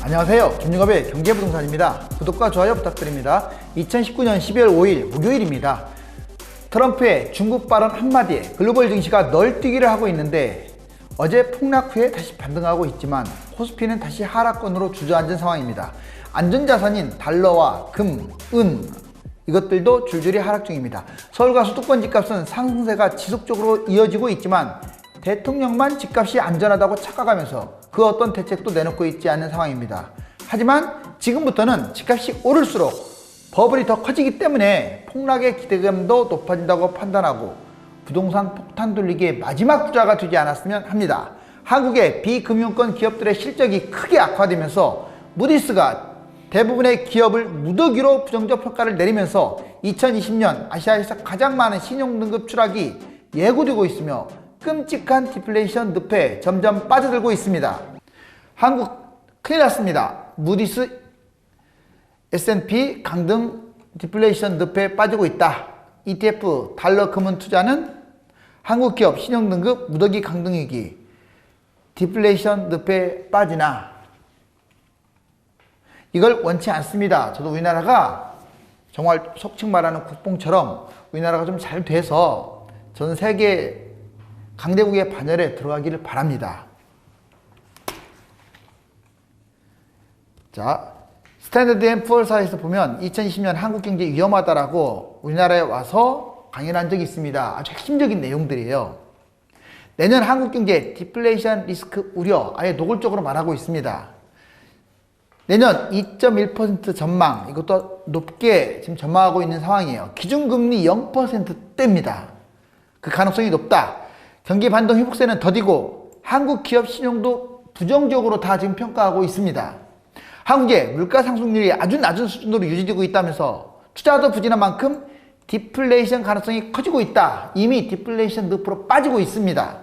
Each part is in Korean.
안녕하세요. 김용업의 경제부동산입니다. 구독과 좋아요 부탁드립니다. 2019년 12월 5일 목요일입니다. 트럼프의 중국 발언 한마디에 글로벌 증시가 널뛰기를 하고 있는데 어제 폭락 후에 다시 반등하고 있지만 코스피는 다시 하락권으로 주저앉은 상황입니다. 안전자산인 달러와 금, 은 이것들도 줄줄이 하락 중입니다. 서울과 수도권 집값은 상승세가 지속적으로 이어지고 있지만 대통령만 집값이 안전하다고 착각하면서 그 어떤 대책도 내놓고 있지 않는 상황입니다. 하지만 지금부터는 집값이 오를수록 버블이 더 커지기 때문에 폭락의 기대감도 높아진다고 판단하고 부동산 폭탄 돌리기의 마지막 투자가 되지 않았으면 합니다. 한국의 비금융권 기업들의 실적이 크게 악화되면서 무디스가 대부분의 기업을 무더기로 부정적 평가를 내리면서 2020년 아시아에서 가장 많은 신용등급 추락이 예고되고 있으며 끔찍한 디플레이션 늪에 점점 빠져들고 있습니다. 한국 큰일 났습니다. 무디스 S&P 강등 디플레이션 늪에 빠지고 있다. ETF 달러 금은 투자는 한국 기업 신용등급 무더기 강등위기 디플레이션 늪에 빠지나 이걸 원치 않습니다. 저도 우리나라가 정말 속칭 말하는 국뽕처럼 우리나라가 좀 잘 돼서 전 세계 강대국의 반열에 들어가기를 바랍니다. 자, 스탠더드 앤 푸어사에서 보면 2020년 한국 경제 위험하다라고 우리나라에 와서 강연한 적이 있습니다. 아주 핵심적인 내용들이에요. 내년 한국 경제 디플레이션 리스크 우려 아예 노골적으로 말하고 있습니다. 내년 2.1% 전망 이것도 높게 지금 전망하고 있는 상황이에요. 기준금리 0%대입니다. 그 가능성이 높다. 경기 반동 회복세는 더디고 한국 기업 신용도 부정적으로 다 지금 평가하고 있습니다. 한국의 물가 상승률이 아주 낮은 수준으로 유지되고 있다면서 투자도 부진한 만큼 디플레이션 가능성이 커지고 있다. 이미 디플레이션 늪으로 빠지고 있습니다.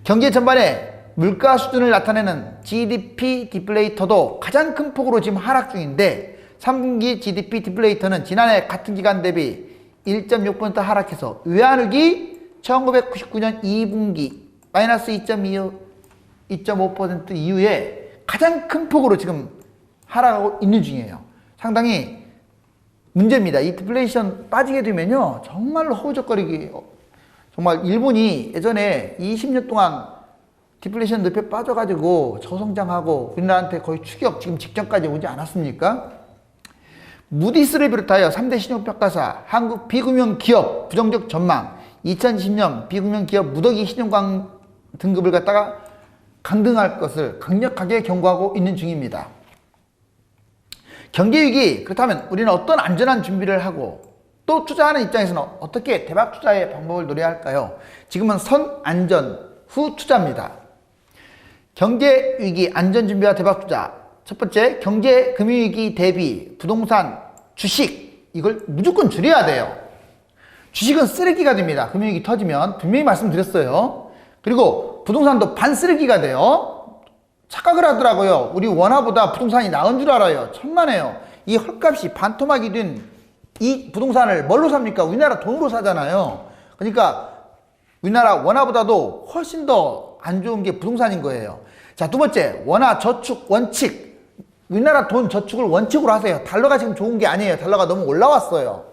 경제 전반에 물가 수준을 나타내는 GDP 디플레이터도 가장 큰 폭으로 지금 하락 중인데 3분기 GDP 디플레이터는 지난해 같은 기간 대비 1.6% 하락해서 외환위기 1999년 2분기 마이너스 2.5% 이후에 가장 큰 폭으로 지금 하락하고 있는 중이에요. 상당히 문제입니다. 이 디플레이션 빠지게 되면요 정말로 허우적거리기 정말 일본이 예전에 20년 동안 디플레이션 늪에 빠져가지고 저성장하고 우리나라한테 거의 추격 지금 직전까지 오지 않았습니까? 무디스를 비롯하여 3대 신용평가사 한국 비금융기업 부정적 전망 2020년 비금융기업 무더기 신용강 등급을 갖다가 강등할 것을 강력하게 경고하고 있는 중입니다. 경제위기 그렇다면 우리는 어떤 안전한 준비를 하고 또 투자하는 입장에서는 어떻게 대박 투자의 방법을 노려야 할까요? 지금은 선안전 후 투자입니다. 경제위기 안전준비와 대박투자 첫 번째 경제금융위기 대비 부동산 주식 이걸 무조건 줄여야 돼요. 주식은 쓰레기가 됩니다. 금융위기 터지면 분명히 말씀드렸어요. 그리고 부동산도 반쓰레기가 돼요. 착각을 하더라고요. 우리 원화보다 부동산이 나은 줄 알아요. 천만에요. 이 헐값이 반토막이 된 이 부동산을 뭘로 삽니까? 우리나라 돈으로 사잖아요. 그러니까 우리나라 원화보다도 훨씬 더 안 좋은 게 부동산인 거예요. 자, 두 번째, 원화 저축 원칙. 우리나라 돈 저축을 원칙으로 하세요. 달러가 지금 좋은 게 아니에요. 달러가 너무 올라왔어요.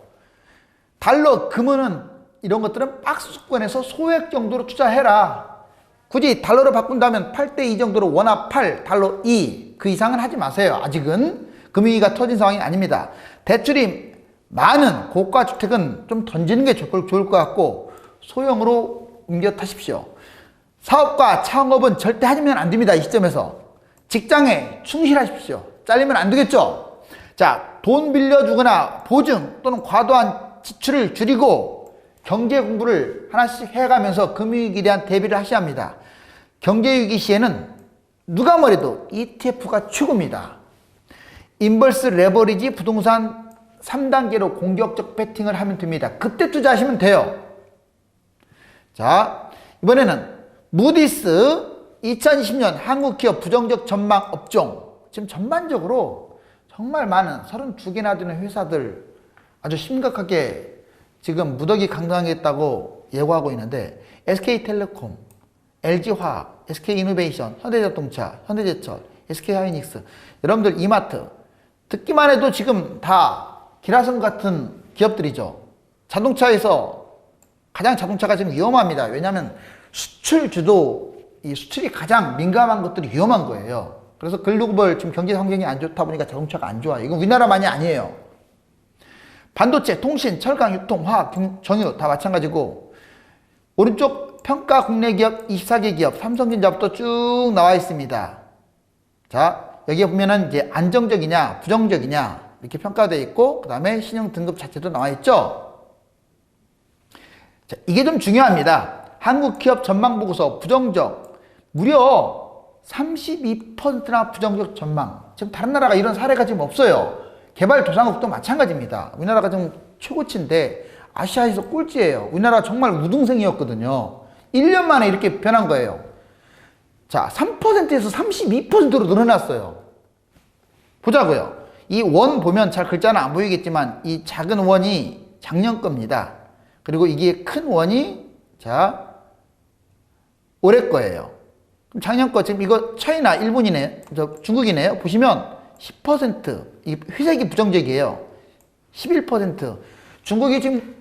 달러, 금은 이런 것들은 박스권에서 소액 정도로 투자해라. 굳이 달러로 바꾼다면 8대2 정도로 원화 8, 달러 2. 그 이상은 하지 마세요. 아직은 금융위기가 터진 상황이 아닙니다. 대출이 많은 고가 주택은 좀 던지는 게 좋을 것 같고 소형으로 옮겨 타십시오. 사업과 창업은 절대 하시면 안 됩니다. 이 시점에서 직장에 충실하십시오. 잘리면 안 되겠죠. 자, 돈 빌려주거나 보증 또는 과도한 지출을 줄이고 경제 공부를 하나씩 해가면서 금융위기에 대한 대비를 하셔야 합니다. 경제위기 시에는 누가 뭐래도 ETF가 최고입니다. 인버스 레버리지 부동산 3단계로 공격적 배팅을 하면 됩니다. 그때 투자하시면 돼요. 자, 이번에는 무디스 2020년 한국 기업 부정적 전망 업종 지금 전반적으로 정말 많은 32개나 되는 회사들 아주 심각하게 지금 무더기 강등하겠다고 예고하고 있는데 SK텔레콤, LG화학, SK이노베이션, 현대자동차, 현대제철, SK하이닉스, 여러분들 이마트 듣기만 해도 지금 다 기라성 같은 기업들이죠. 자동차에서 가장 자동차가 지금 위험합니다. 왜냐하면 수출주도 이 수출이 가장 민감한 것들이 위험한 거예요. 그래서 글로벌 지금 경제 환경이 안 좋다 보니까 자동차가 안 좋아요. 이건 우리나라만이 아니에요. 반도체, 통신, 철강, 유통, 화학, 정유 다 마찬가지고 오른쪽 평가 국내 기업 24개 기업 삼성전자부터 쭉 나와 있습니다. 자, 여기에 보면은 이제 안정적이냐 부정적이냐 이렇게 평가되어 있고 그 다음에 신용 등급 자체도 나와 있죠. 자, 이게 좀 중요합니다. 한국 기업 전망 보고서 부정적 무려 32%나 부정적 전망. 지금 다른 나라가 이런 사례가 지금 없어요. 개발도상국도 마찬가지입니다. 우리나라가 지금 최고치인데 아시아에서 꼴찌예요. 우리나라가 정말 우등생이었거든요. 1년 만에 이렇게 변한 거예요. 자, 3%에서 32%로 늘어났어요. 보자고요. 이 원 보면 잘 글자는 안 보이겠지만 이 작은 원이 작년 겁니다. 그리고 이게 큰 원이 자 올해 거예요. 그럼 작년 거 지금 이거 차이나 일본이네, 중국이네요. 보시면 10%, 이 회색이 부정적이에요. 11%. 중국이 지금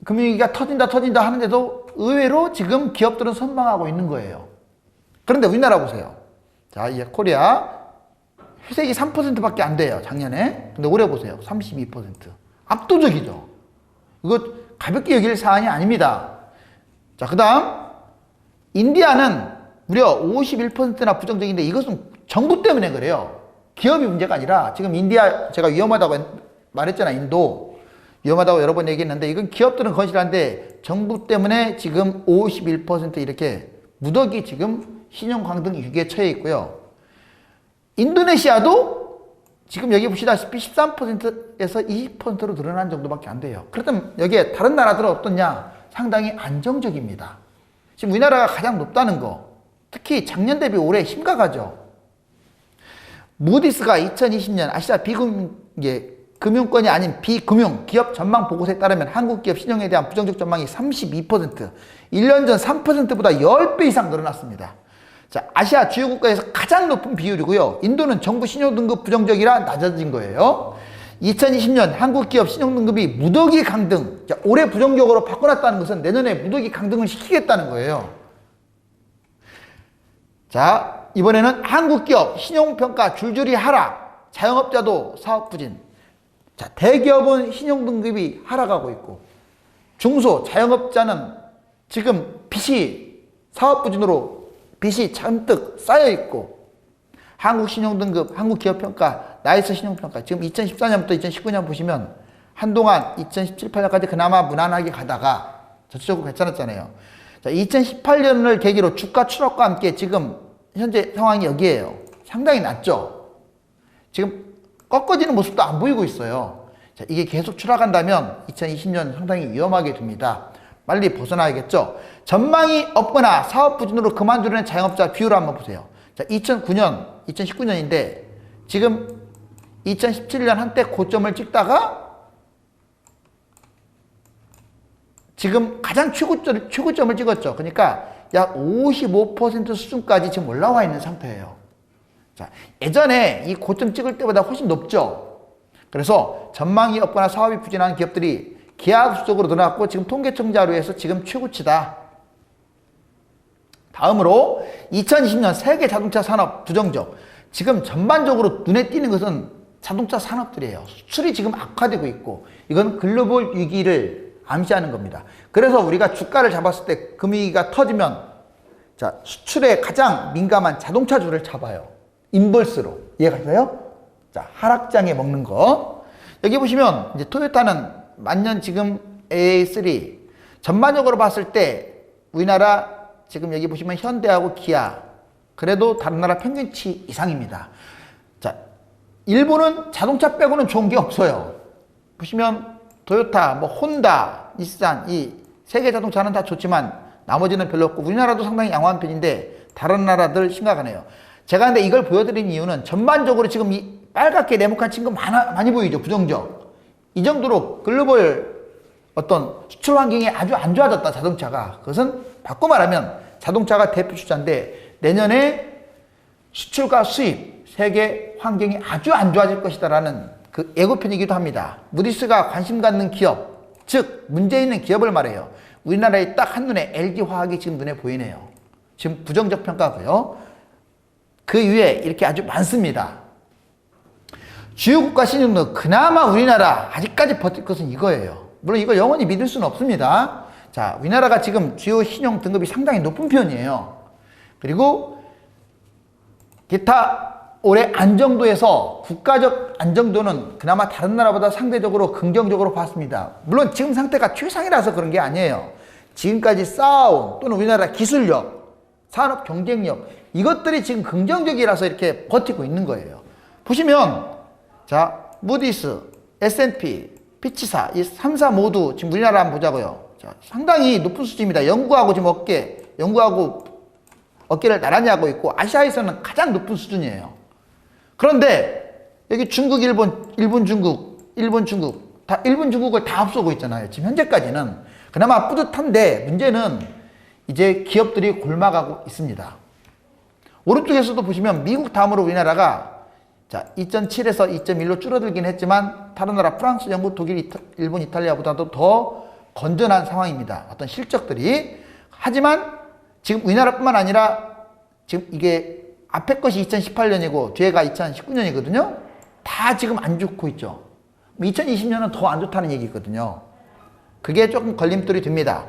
금융위기가 터진다 하는데도 의외로 지금 기업들은 선방하고 있는 거예요. 그런데 우리나라 보세요. 자, 이 코리아 회색이 3%밖에 안 돼요. 작년에. 근데 올해 보세요. 32%. 압도적이죠. 이거 가볍게 여길 사안이 아닙니다. 자, 그 다음 인디아는 무려 51%나 부정적인데 이것은 정부 때문에 그래요. 기업이 문제가 아니라 지금 인디아 제가 위험하다고 말했잖아. 인도 위험하다고 여러 번 얘기했는데 이건 기업들은 건실한데 정부 때문에 지금 51% 이렇게 무더기 지금 신용강등 위기에 처해 있고요. 인도네시아도 지금 여기 보시다시피 13%에서 20%로 늘어난 정도밖에 안 돼요. 그렇다면 여기에 다른 나라들은 어떻냐? 상당히 안정적입니다. 지금 우리나라가 가장 높다는 거, 특히 작년 대비 올해 심각하죠. 무디스가 2020년 아시아 금융권이 아닌 비금융 기업 전망 보고서에 따르면 한국 기업 신용에 대한 부정적 전망이 32%, 1년 전 3%보다 10배 이상 늘어났습니다. 자, 아시아 주요 국가에서 가장 높은 비율이고요. 인도는 정부 신용등급 부정적이라 낮아진 거예요. 2020년 한국 기업 신용등급이 무더기 강등. 자, 올해 부정적으로 바꿔놨다는 것은 내년에 무더기 강등을 시키겠다는 거예요. 자, 이번에는 한국 기업 신용평가 줄줄이 하락. 자영업자도 사업 부진. 자, 대기업은 신용등급이 하락하고 있고 중소 자영업자는 지금 빚이 사업 부진으로 빚이 잔뜩 쌓여 있고 한국 신용등급, 한국 기업평가, 나이스 신용평가 지금 2014년부터 2019년 보시면 한동안 2017, 18년까지 그나마 무난하게 가다가 저쪽으로 괜찮았잖아요. 자, 2018년을 계기로 주가 추락과 함께 지금 현재 상황이 여기에요. 상당히 낮죠. 지금 꺾어지는 모습도 안 보이고 있어요. 자, 이게 계속 추락한다면 2020년 상당히 위험하게 됩니다. 빨리 벗어나야겠죠. 전망이 없거나 사업 부진으로 그만두려는 자영업자 비율을 한번 보세요. 자, 2009년, 2019년인데 지금 2017년 한때 고점을 찍다가 지금 가장 최고점을 찍었죠. 그러니까 약 55% 수준까지 지금 올라와 있는 상태예요. 자, 예전에 이 고점 찍을 때보다 훨씬 높죠. 그래서 전망이 없거나 사업이 부진한 기업들이 기하급수적으로 늘어났고 지금 통계청 자료에서 지금 최고치다. 다음으로 2020년 세계 자동차 산업 부정적. 지금 전반적으로 눈에 띄는 것은 자동차 산업들이에요. 수출이 지금 악화되고 있고 이건 글로벌 위기를 암시하는 겁니다. 그래서 우리가 주가를 잡았을 때 금위기가 터지면 자, 수출에 가장 민감한 자동차주를 잡아요. 인버스로. 이해가 돼요? 자, 하락장에 먹는 거. 여기 보시면 이제 토요타는 만년 지금 AA3 전반적으로 봤을 때 우리나라 지금 여기 보시면 현대하고 기아 그래도 다른 나라 평균치 이상입니다. 자, 일본은 자동차 빼고는 좋은 게 없어요. 보시면 토요타, 뭐 혼다, 닛산 이 세계 자동차는 다 좋지만 나머지는 별로 없고 우리나라도 상당히 양호한 편인데 다른 나라들 심각하네요. 제가 근데 이걸 보여드린 이유는 전반적으로 지금 이 빨갛게 네모칸 친 거 많이 보이죠. 부정적. 이 정도로 글로벌 어떤 수출 환경이 아주 안 좋아졌다. 자동차가. 그것은 바꿔 말하면 자동차가 대표 주자인데 내년에 수출과 수입, 세계 환경이 아주 안 좋아질 것이다라는 그 예고편이기도 합니다. 무디스가 관심 갖는 기업, 즉 문제 있는 기업을 말해요. 우리나라에 딱 한눈에 LG화학이 지금 눈에 보이네요. 지금 부정적 평가고요. 그 위에 이렇게 아주 많습니다. 주요 국가 신용등 그나마 우리나라 아직까지 버틸 것은 이거예요. 물론 이거 영원히 믿을 수는 없습니다. 자, 우리나라가 지금 주요 신용 등급이 상당히 높은 편이에요. 그리고 기타 올해 안정도에서 국가적 안정도는 그나마 다른 나라보다 상대적으로 긍정적으로 봤습니다. 물론 지금 상태가 최상이라서 그런 게 아니에요. 지금까지 쌓아온 또는 우리나라 기술력, 산업 경쟁력 이것들이 지금 긍정적이라서 이렇게 버티고 있는 거예요. 보시면 자, 무디스, S&P, 피치사 이 3사 모두 지금 우리나라 한번 보자고요. 자, 상당히 높은 수준입니다. 영국하고 지금 어깨를 나란히 하고 있고 아시아에서는 가장 높은 수준이에요. 그런데 여기 중국, 일본, 중국을 다 앞서고 있잖아요. 지금 현재까지는. 그나마 뿌듯한데 문제는 이제 기업들이 골마가고 있습니다. 오른쪽에서도 보시면 미국 다음으로 우리나라가 자 2.7에서 2.1로 줄어들긴 했지만 다른 나라 프랑스, 영국, 독일, 일본, 이탈리아보다도 더 건전한 상황입니다. 어떤 실적들이. 하지만 지금 우리나라뿐만 아니라 지금 이게 앞에 것이 2018년이고 뒤에가 2019년이거든요. 다 지금 안 좋고 있죠. 2020년은 더 안 좋다는 얘기거든요. 그게 조금 걸림돌이 됩니다.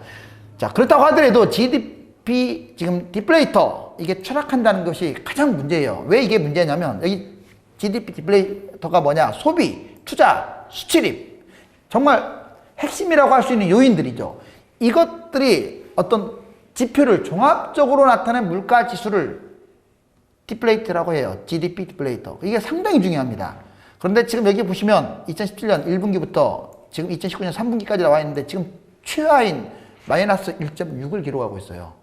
자, 그렇다고 하더라도 GDP 지금 디플레이터 이게 추락한다는 것이 가장 문제예요. 왜 이게 문제냐면 여기 GDP 디플레이터가 뭐냐? 소비, 투자, 수출입. 정말 핵심이라고 할 수 있는 요인들이죠. 이것들이 어떤 지표를 종합적으로 나타낸 물가 지수를 디플레이터라고 해요. GDP 디플레이터. 이게 상당히 중요합니다. 그런데 지금 여기 보시면 2017년 1분기부터 지금 2019년 3분기까지 나와 있는데 지금 최하인 마이너스 1.6을 기록하고 있어요.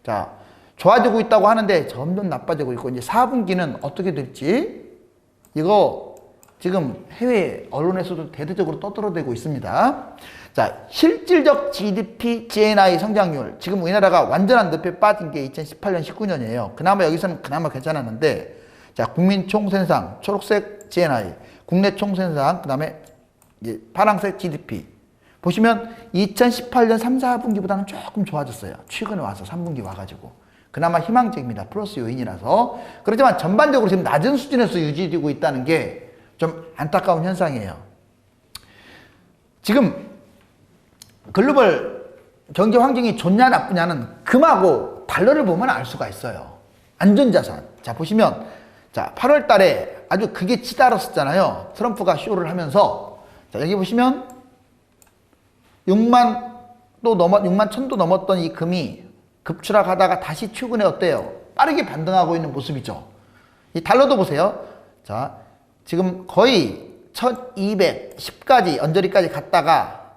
자, 좋아지고 있다고 하는데 점점 나빠지고 있고 이제 4분기는 어떻게 될지 이거 지금 해외 언론에서도 대대적으로 떠들어대고 있습니다. 자, 실질적 GDP, GNI 성장률. 지금 우리나라가 완전한 늪에 빠진 게 2018년, 19년이에요. 그나마 여기서는 그나마 괜찮았는데, 자, 국민 총생산, 초록색 GNI, 국내 총생산, 그 다음에 파란색 GDP. 보시면 2018년 3, 4분기보다는 조금 좋아졌어요. 최근에 와서 3분기 와가지고. 그나마 희망적입니다. 플러스 요인이라서. 그렇지만 전반적으로 지금 낮은 수준에서 유지되고 있다는 게 좀 안타까운 현상이에요. 지금 글로벌 경제 환경이 좋냐 나쁘냐는 금하고 달러를 보면 알 수가 있어요. 안전자산. 자, 보시면 자, 8월 달에 아주 크게 치달았었잖아요. 트럼프가 쇼를 하면서. 자, 여기 보시면 6만 1000도 넘었던 이 금이 급추락하다가 다시 최근에 어때요? 빠르게 반등하고 있는 모습이죠. 이 달러도 보세요. 자, 지금 거의 1210까지 언저리까지 갔다가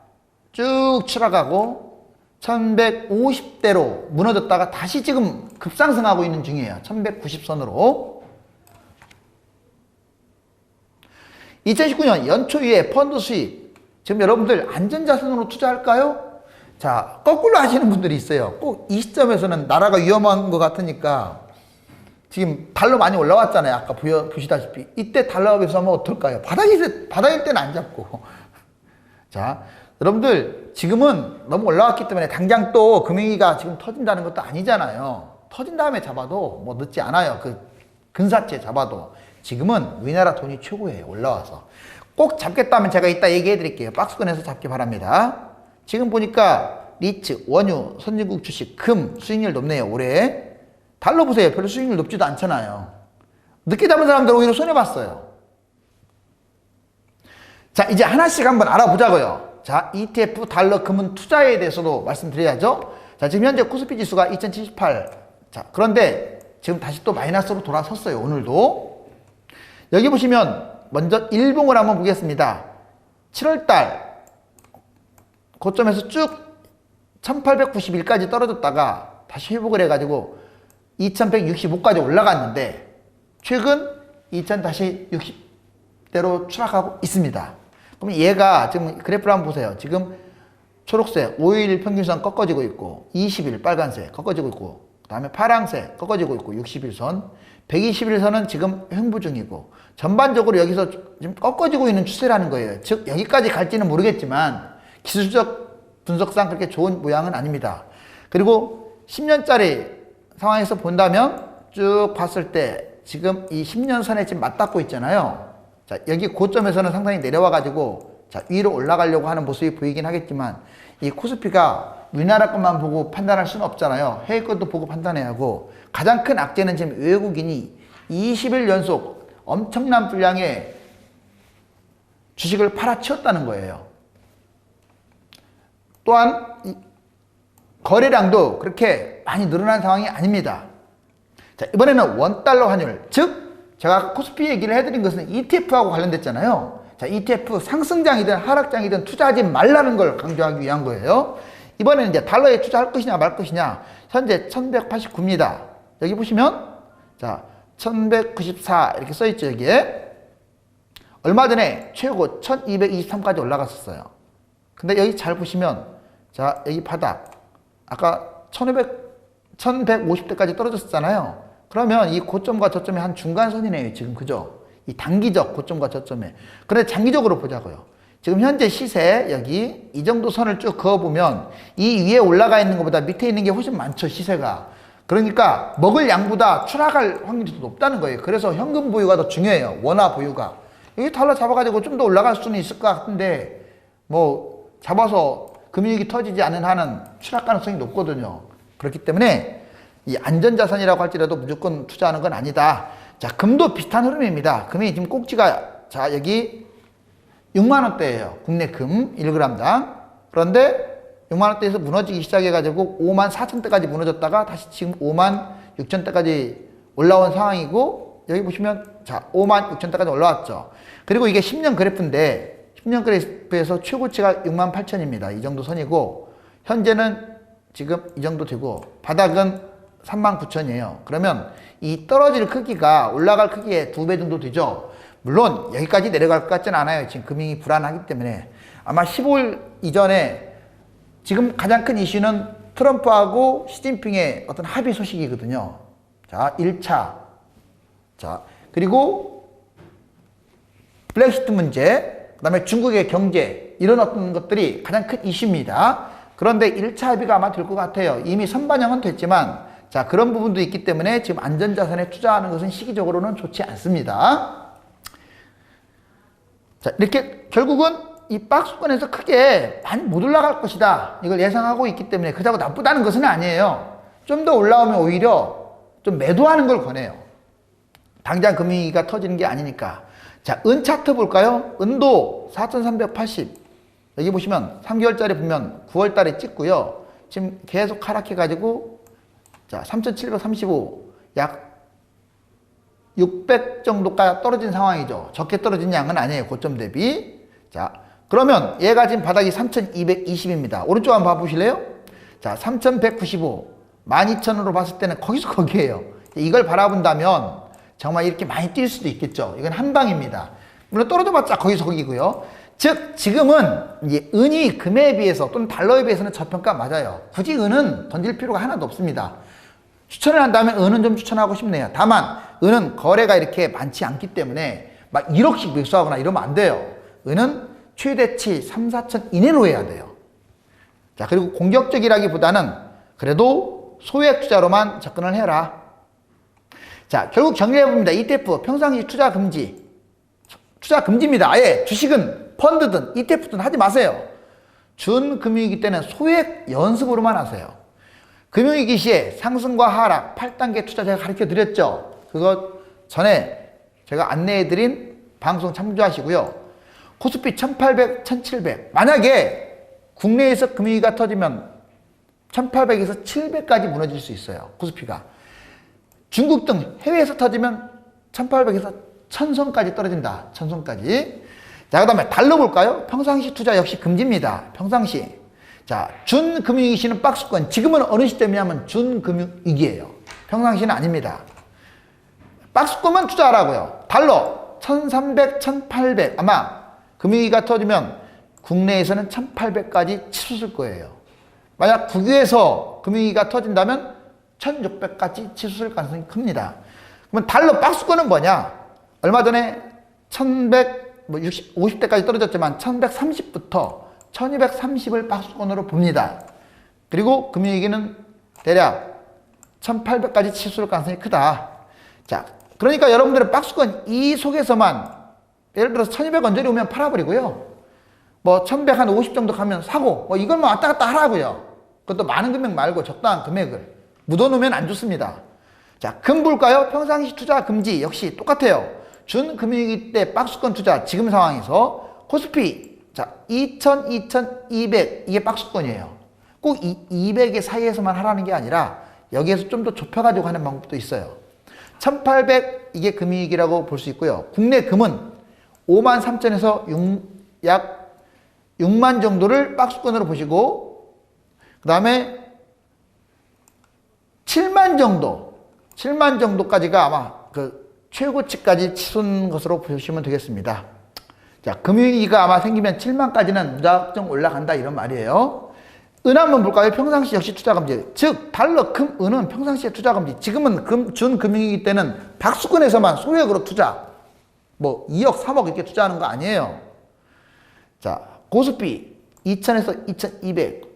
쭉 추락하고 1150대로 무너졌다가 다시 지금 급상승하고 있는 중이에요. 1190선으로. 2019년 연초 이후에 펀드 수익. 지금 여러분들 안전자산으로 투자할까요? 자, 거꾸로 하시는 분들이 있어요. 꼭 이 시점에서는 나라가 위험한 것 같으니까 지금 달러 많이 올라왔잖아요. 아까 보시다시피. 이때 달러가 비싸면 어떨까요? 바닥일 때는 안 잡고. 자, 여러분들 지금은 너무 올라왔기 때문에 당장 또 금융위기가 지금 터진다는 것도 아니잖아요. 터진 다음에 잡아도 뭐 늦지 않아요. 그 근사채 잡아도. 지금은 우리나라 돈이 최고예요. 올라와서. 꼭 잡겠다면 제가 이따 얘기해 드릴게요. 박스권에서 잡기 바랍니다. 지금 보니까 리츠, 원유, 선진국 주식, 금 수익률 높네요. 올해. 달러 보세요. 별로 수익률 높지도 않잖아요. 늦게 잡은 사람들 오히려 손해봤어요. 자, 이제 하나씩 한번 알아보자고요. 자, ETF, 달러, 금은 투자에 대해서도 말씀드려야죠. 자, 지금 현재 코스피 지수가 2078. 자, 그런데 지금 다시 또 마이너스로 돌아섰어요. 오늘도. 여기 보시면 먼저 일봉을 한번 보겠습니다. 7월달 고점에서 쭉 1891까지 떨어졌다가 다시 회복을 해가지고 2165까지 올라갔는데 최근 2060대로 추락하고 있습니다. 그럼 얘가 지금 그래프를 한번 보세요. 지금 초록색 5일 평균선 꺾어지고 있고 20일 빨간색 꺾어지고 있고 다음에 파랑색 꺾어지고 있고 60일선, 120일선은 지금 횡보 중이고 전반적으로 여기서 지금 꺾어지고 있는 추세라는 거예요. 즉 여기까지 갈지는 모르겠지만 기술적 분석상 그렇게 좋은 모양은 아닙니다. 그리고 10년짜리 상황에서 본다면 쭉 봤을 때 지금 이 10년 선에 지금 맞닿고 있잖아요. 자, 여기 고점에서는 상당히 내려와 가지고 자, 위로 올라가려고 하는 모습이 보이긴 하겠지만 이 코스피가 우리나라 것만 보고 판단할 수는 없잖아요. 해외 것도 보고 판단해야 하고 가장 큰 악재는 지금 외국인이 20일 연속 엄청난 분량의 주식을 팔아치웠다는 거예요. 또한 거래량도 그렇게 많이 늘어난 상황이 아닙니다. 자, 이번에는 원달러 환율, 즉 제가 아까 코스피 얘기를 해드린 것은 ETF하고 관련됐잖아요. 자, ETF 상승장이든 하락장이든 투자하지 말라는 걸 강조하기 위한 거예요. 이번에는 이제 달러에 투자할 것이냐 말 것이냐. 현재 1189입니다. 여기 보시면 자 1194 이렇게 써있죠. 여기에 얼마 전에 최고 1223까지 올라갔었어요. 근데 여기 잘 보시면 자 여기 바닥 아까 1150대까지 떨어졌었잖아요. 그러면 이 고점과 저점이 한 중간선이네요. 지금 그죠? 이 단기적 고점과 저점에. 그런데 장기적으로 보자고요. 지금 현재 시세 여기 이 정도 선을 쭉 그어보면 이 위에 올라가 있는 것보다 밑에 있는 게 훨씬 많죠. 시세가. 그러니까 먹을 양보다 추락할 확률이 더 높다는 거예요. 그래서 현금 보유가 더 중요해요. 원화 보유가. 여기 달러 잡아가지고 좀 더 올라갈 수는 있을 것 같은데 뭐 잡아서 금융위기 터지지 않은 한은 추락 가능성이 높거든요. 그렇기 때문에 이 안전자산이라고 할지라도 무조건 투자하는 건 아니다. 자, 금도 비슷한 흐름입니다. 금이 지금 꼭지가 자 여기 6만원대예요. 국내 금 1g당. 그런데 6만원대에서 무너지기 시작해가지고 54,000대까지 무너졌다가 다시 지금 56,000대까지 올라온 상황이고 여기 보시면 자 56,000대까지 올라왔죠. 그리고 이게 10년 그래프인데 10년 그래프에서 최고치가 68,000입니다. 이 정도 선이고 현재는 지금 이 정도 되고 바닥은 39,000이에요. 그러면 이 떨어질 크기가 올라갈 크기의 2배 정도 되죠. 물론 여기까지 내려갈 것 같지는 않아요. 지금 금융이 불안하기 때문에. 아마 15일 이전에 지금 가장 큰 이슈는 트럼프하고 시진핑의 어떤 합의 소식이거든요. 자, 1차. 자, 그리고 블랙시트 문제, 그 다음에 중국의 경제, 이런 어떤 것들이 가장 큰 이슈입니다. 그런데 1차 합의가 아마 될 것 같아요. 이미 선반영은 됐지만, 자, 그런 부분도 있기 때문에 지금 안전자산에 투자하는 것은 시기적으로는 좋지 않습니다. 자, 이렇게 결국은 이 박스권에서 크게 많이 못 올라갈 것이다. 이걸 예상하고 있기 때문에 그렇다고 나쁘다는 것은 아니에요. 좀 더 올라오면 오히려 좀 매도하는 걸 권해요. 당장 금융위기가 터지는 게 아니니까. 자, 은 차트 볼까요? 은도 4,380. 여기 보시면 3개월짜리 보면 9월달에 찍고요. 지금 계속 하락해가지고 자, 3,735. 약 600 정도까지 떨어진 상황이죠. 적게 떨어진 양은 아니에요. 고점 대비. 자, 그러면 얘가 지금 바닥이 3,220입니다. 오른쪽 한번 봐보실래요? 자, 3,195. 12,000으로 봤을 때는 거기서 거기에요. 이걸 바라본다면 정말 이렇게 많이 뛸 수도 있겠죠. 이건 한방입니다. 물론 떨어져봤자 거기서 거기고요. 즉, 지금은 이제 은이 금에 비해서 또는 달러에 비해서는 저평가 맞아요. 굳이 은은 던질 필요가 하나도 없습니다. 추천을 한다면 은은 좀 추천하고 싶네요. 다만 은은 거래가 이렇게 많지 않기 때문에 막 1억씩 매수하거나 이러면 안 돼요. 은은 최대치 3, 4천 이내로 해야 돼요. 자, 그리고 공격적이라기보다는 그래도 소액 투자로만 접근을 해라. 자, 결국 정리해봅니다. ETF 평상시 투자 금지. 투자 금지입니다. 아예 주식은 펀드든 ETF든 하지 마세요. 준금융위기 때는 소액 연습으로만 하세요. 금융위기 시에 상승과 하락 8단계 투자 제가 가르쳐 드렸죠. 그거 전에 제가 안내해 드린 방송 참조하시고요. 코스피 1800, 1700. 만약에 국내에서 금융위기가 터지면 1800에서 700까지 무너질 수 있어요. 코스피가. 중국 등 해외에서 터지면 1800에서 1000선까지 떨어진다. 1000선까지. 자, 그 다음에 달러 볼까요? 평상시 투자 역시 금지입니다. 평상시. 자, 준금융위기 시는 박스권. 지금은 어느 시점이냐면 준금융위기예요. 평상시는 아닙니다. 박스권만 투자하라고요. 달러 1300, 1800. 아마 금융위기가 터지면 국내에서는 1800까지 치솟을 거예요. 만약 국외에서 금융위기가 터진다면 1600까지 치솟을 가능성이 큽니다. 그러면 달러 박스권은 뭐냐? 얼마 전에 50대까지 떨어졌지만 1130부터 1230을 박스권으로 봅니다. 그리고 금융위기는 대략 1800까지 치솟을 가능성이 크다. 자, 그러니까 여러분들은 박스권 이 속에서만 예를 들어서 1200 언저리 오면 팔아버리고요. 뭐 1150 정도 가면 사고 뭐 이걸 뭐 왔다 갔다 하라고요. 그것도 많은 금액 말고 적당한 금액을 묻어놓으면 안 좋습니다. 자, 금 볼까요? 평상시 투자 금지 역시 똑같아요. 준금융위기 때 박스권 투자 지금 상황에서 코스피 자 2000, 2200 이게 박스권이에요. 꼭 이 200의 사이에서만 하라는 게 아니라 여기에서 좀 더 좁혀가지고 하는 방법도 있어요. 1800 이게 금융위기라고 볼 수 있고요. 국내 금은 53,000에서 약 6만 정도를 박스권으로 보시고 그 다음에 7만 정도까지가 아마 그 최고치까지 치솟는 것으로 보시면 되겠습니다. 자, 금융위기가 아마 생기면 7만까지는 무작정 올라간다 이런 말이에요. 은 한번 볼까요? 평상시 역시 투자금지. 즉 달러, 금, 은은 평상시에 투자금지. 지금은 준금융위기 때는 박스권에서만 소액으로 투자. 뭐 2억, 3억 이렇게 투자하는 거 아니에요. 자, 고스피 2000에서 2200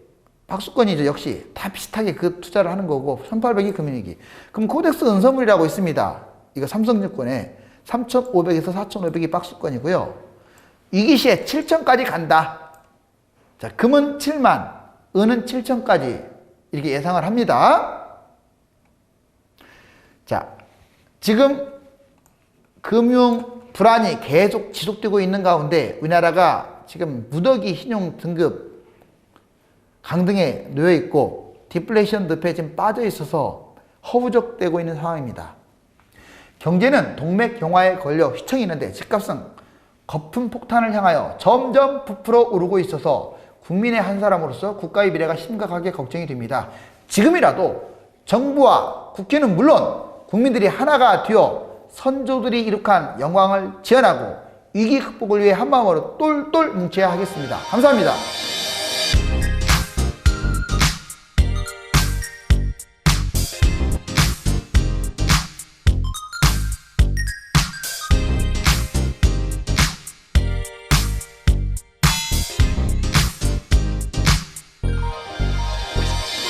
박스권이죠. 역시 다 비슷하게 그 투자를 하는 거고 1800이 금융위기. 그럼 코덱스 은선물이라고 있습니다. 이거 삼성증권에 3500에서 4500이 박스권이고요. 위기 시에 7000까지 간다. 자, 금은 7만, 은은 7000까지 이렇게 예상을 합니다. 자, 지금 금융 불안이 계속 지속되고 있는 가운데 우리나라가 지금 무더기 신용 등급 강등에 놓여 있고 디플레이션 늪에 지금 빠져 있어서 허우적대고 있는 상황입니다. 경제는 동맥경화에 걸려 휘청이는데 집값은 거품 폭탄을 향하여 점점 부풀어 오르고 있어서 국민의 한 사람으로서 국가의 미래가 심각하게 걱정이 됩니다. 지금이라도 정부와 국회는 물론 국민들이 하나가 되어 선조들이 이룩한 영광을 지원하고 위기 극복을 위해 한마음으로 똘똘 뭉쳐야 하겠습니다. 감사합니다.